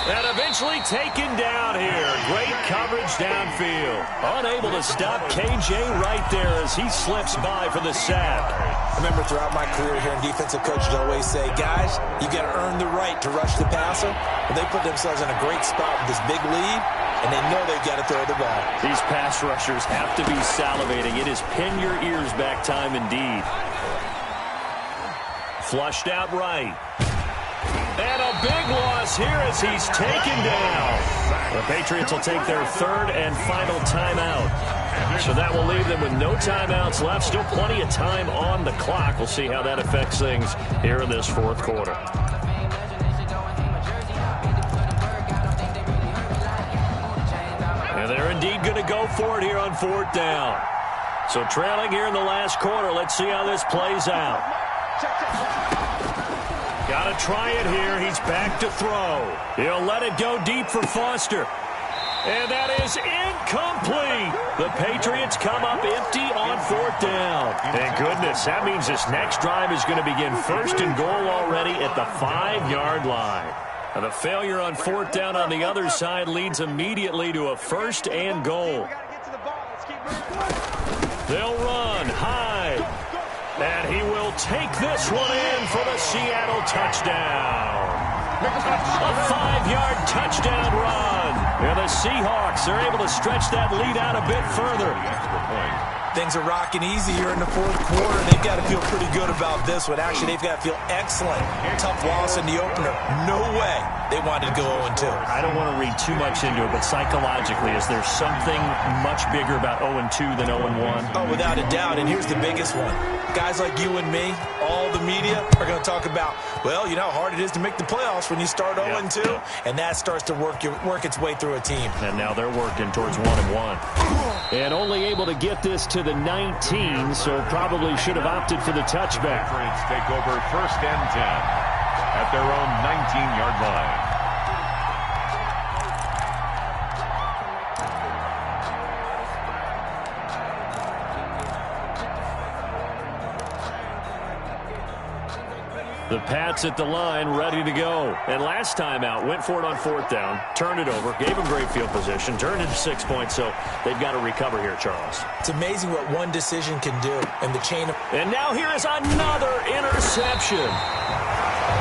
And eventually taken down here. Great coverage downfield. Unable to stop KJ right there as he slips by for the sack. I remember throughout my career here in defensive coaches always say, guys, you got to earn the right to rush the passer. But they put themselves in a great spot with this big lead, and they know they've got to throw the ball. These pass rushers have to be salivating. It is pin your ears back time indeed. Flushed out right. And a big loss here as he's taken down. The Patriots will take their third and final timeout. So that will leave them with no timeouts left. Still plenty of time on the clock. We'll see how that affects things here in this fourth quarter. And they're indeed going to go for it here on fourth down. So trailing here in the last quarter. Let's see how this plays out. Got to try it here. He's back to throw. He'll let it go deep for Foster. And that is incomplete. The Patriots come up empty on fourth down. Thank goodness. That means this next drive is going to begin first and goal already at the 5-yard line. And the failure on fourth down on the other side leads immediately to a first and goal. They'll run high. And he will take this one in for the Seattle touchdown. A 5-yard touchdown run. And the Seahawks are able to stretch that lead out a bit further. Things are rocking easy here in the fourth quarter. They've got to feel pretty good about this one. Actually, they've got to feel excellent. Tough loss in the opener. No way they wanted to go 0-2. I don't want to read too much into it, but psychologically, is there something much bigger about 0-2 than 0-1? Oh, without a doubt. And here's the biggest one. Guys like you and me, all the media, are going to talk about, well, you know how hard it is to make the playoffs when you start 0-2, and that starts to work its way through a team. And now they're working towards 1-1. And only able to get this to the 19, so probably should have opted for the touchback. Patriots take over first and 10 at their own 19-yard line. The Pats at the line, ready to go. And last time out, went for it on fourth down, turned it over, gave them great field position, turned it to 6 points, so they've got to recover here, Charles. It's amazing what one decision can do in the chain of... And now here is another interception.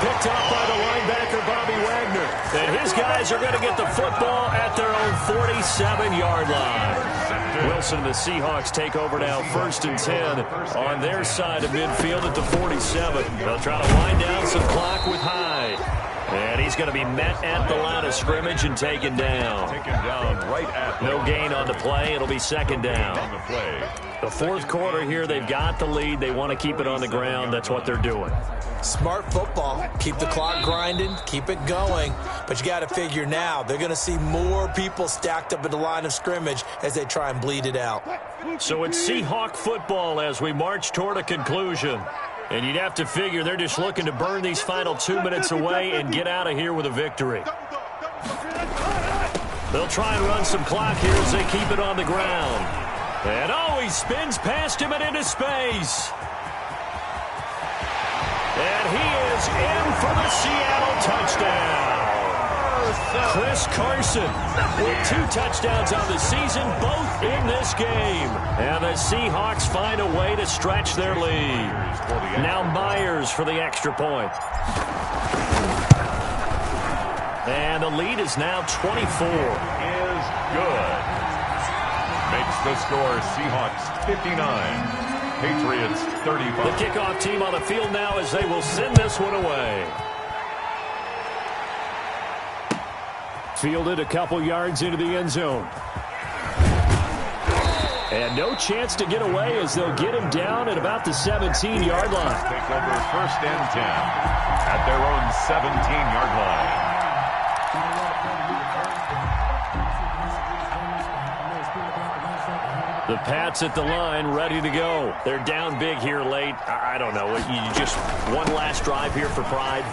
Picked up by the linebacker, Bobby Wagner. And his guys are going to get the football at their own 47-yard line. Wilson and the Seahawks take over now, first and 10 on their side of midfield at the 47. They'll try to wind down some clock with Hyde. And he's going to be met at the line of scrimmage and taken down. Right at no gain on the play. It'll be second down. The fourth quarter here, they've got the lead. They want to keep it on the ground. That's what they're doing. Smart football. Keep the clock grinding. Keep it going. But you got to figure now, they're going to see more people stacked up at the line of scrimmage as they try and bleed it out. So it's Seahawk football as we march toward a conclusion. And you'd have to figure they're just looking to burn these final 2 minutes away and get out of here with a victory. They'll try and run some clock here as they keep it on the ground. And oh, he spins past him and into space. And he is in for the Seattle touchdown. Chris Carson with 2 touchdowns on the season, both in this game. And the Seahawks find a way to stretch their lead. Now Myers for the extra point. And the lead is now 24. Is good. Makes the score Seahawks 59. Patriots 35. The kickoff team on the field now as they will send this one away. Fielded a couple yards into the end zone. And no chance to get away as they'll get him down at about the 17-yard line. Take over 1st and 10 at their own 17-yard line. The Pats at the line, ready to go. They're down big here late. I don't know. You just one last drive here for pride.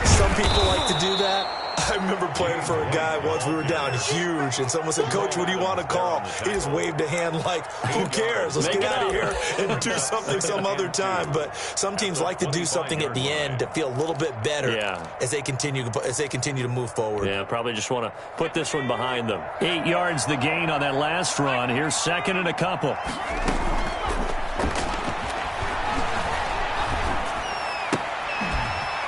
Some people like to do that. I remember playing for a guy once. We were down huge, and someone said, "Coach, what do you want to call?" He just waved a hand like, "Who cares? Let's get out of here and do something some other time." But some teams like to do something at the end to feel a little bit better as they continue to move forward. Yeah, probably just want to put this one behind them. 8 yards the gain on that last run. Here's 2nd and a couple.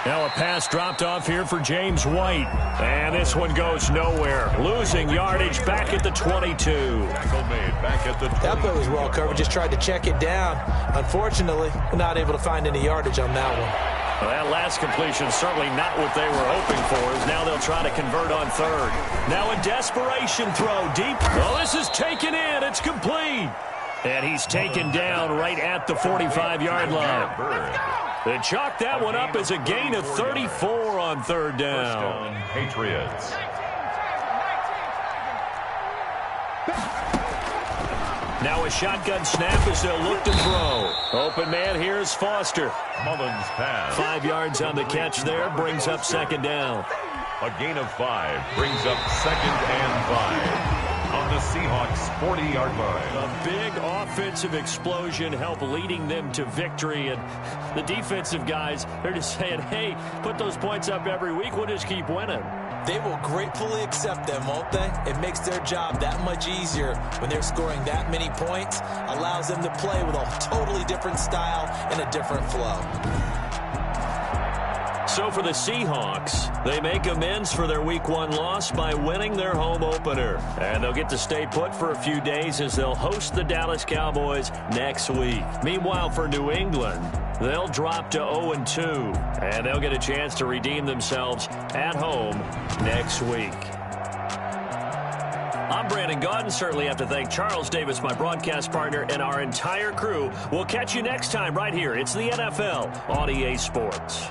Now a pass dropped off here for James White. And this one goes nowhere. Losing yardage back at the 22. Tackle made back at the 22. That play was well covered. Just tried to check it down. Unfortunately, we're not able to find any yardage on that one. Well, that last completion certainly not what they were hoping for, as now they'll try to convert on 3rd. Now a desperation throw deep. Well, this is taken in. It's complete. And he's taken down right at the 45-yard line. They chalk that one up as a gain of 34 on 3rd down. Patriots. Now a shotgun snap as they'll look to throw. Open man, here's Foster. Mullins pass. 5 yards on the catch there, brings up 2nd down. A gain of 5 brings up 2nd and 5. On the Seahawks 40-yard line. A big offensive explosion helped leading them to victory. And the defensive guys, they're just saying, hey, put those points up every week. We'll just keep winning. They will gratefully accept them, won't they? It makes their job that much easier when they're scoring that many points. Allows them to play with a totally different style and a different flow. So for the Seahawks, they make amends for their Week 1 loss by winning their home opener. And they'll get to stay put for a few days as they'll host the Dallas Cowboys next week. Meanwhile, for New England, they'll drop to 0-2. And they'll get a chance to redeem themselves at home next week. I'm Brandon Gaudin. Certainly have to thank Charles Davis, my broadcast partner, and our entire crew. We'll catch you next time right here. It's the NFL on EA Sports.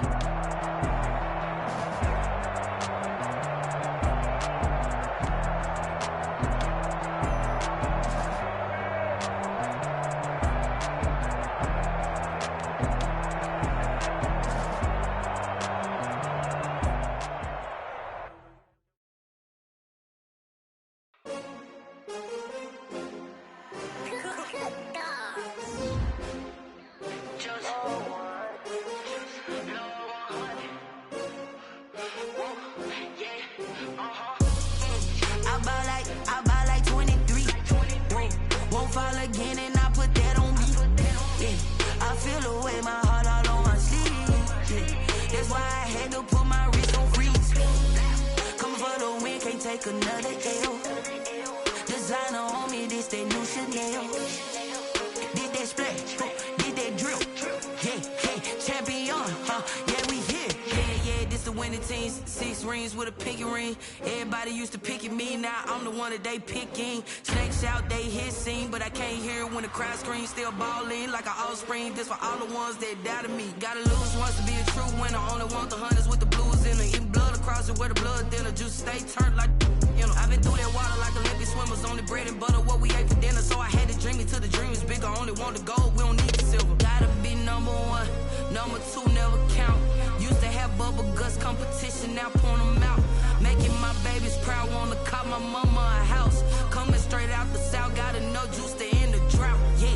They picking snakes out, they hissing, but I can't hear it when the crowd screams. Still balling like an offspring. This for all the ones that doubted me. Gotta lose once to be a true winner. Only want the hunters with the blues in it. Eating blood across it where the blood thinner. Juice stay turned like, you know. I've been through that water like Olympic swimmers. Only bread and butter what we ate for dinner. So I had to dream it till the dream is bigger. Only want the gold, we don't need the silver. Gotta be number 1, number 2 never count. Used to have bubble guts competition, now point them out. Making my babies proud, wanna cop my mama a house. Coming straight out the south, gotta know juice to end the drought, yeah.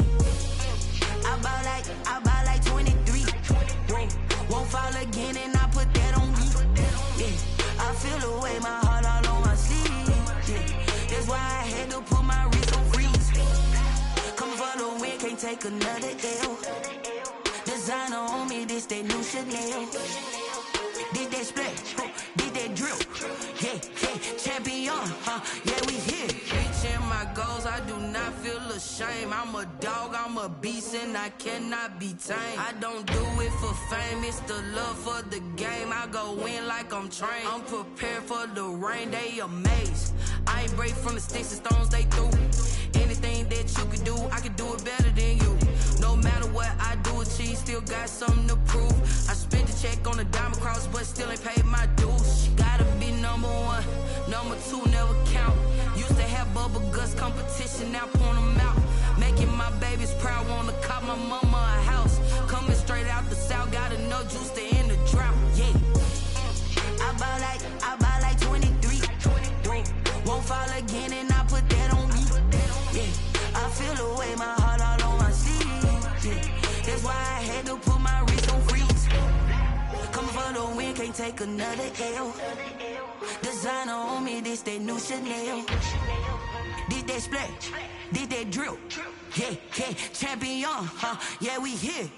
I buy like 23. Won't fall again and I put that on me, yeah. I feel the way, my heart all on my sleeve, yeah. That's why I had to put my wrist on freeze. Coming for the win, can't take another L. Designer on me, this that new Chanel. Did that splash, did that drip. champion, yeah, we here. Reaching my goals, I do not feel ashamed. I'm a dog, I'm a beast, and I cannot be tamed. I don't do it for fame, it's the love for the game. I go in like I'm trained. I'm prepared for the rain, they amazed. I ain't break from the sticks and stones they threw. Anything that you could do, I could do it better than you. No matter what I do, achieve, still got something to prove. I spent the check on the diamond cross, but still ain't paid my dues. Gotta be number one, number two never count. Used to have bubble guts competition, now point them out. Making my babies proud, wanna cop my mama a house. Coming straight out the south, got enough juice to end the drought. Yeah, I buy like 23. Won't fall again, and I put that on me. Yeah, I feel the way, my heart all on my sleeve. Yeah, that's why I had to put my wrist on freeze. Coming for the win, can't take another L. Designer on me, this that new Chanel. Did that splash, did that drill. Yeah, champion, yeah, we here.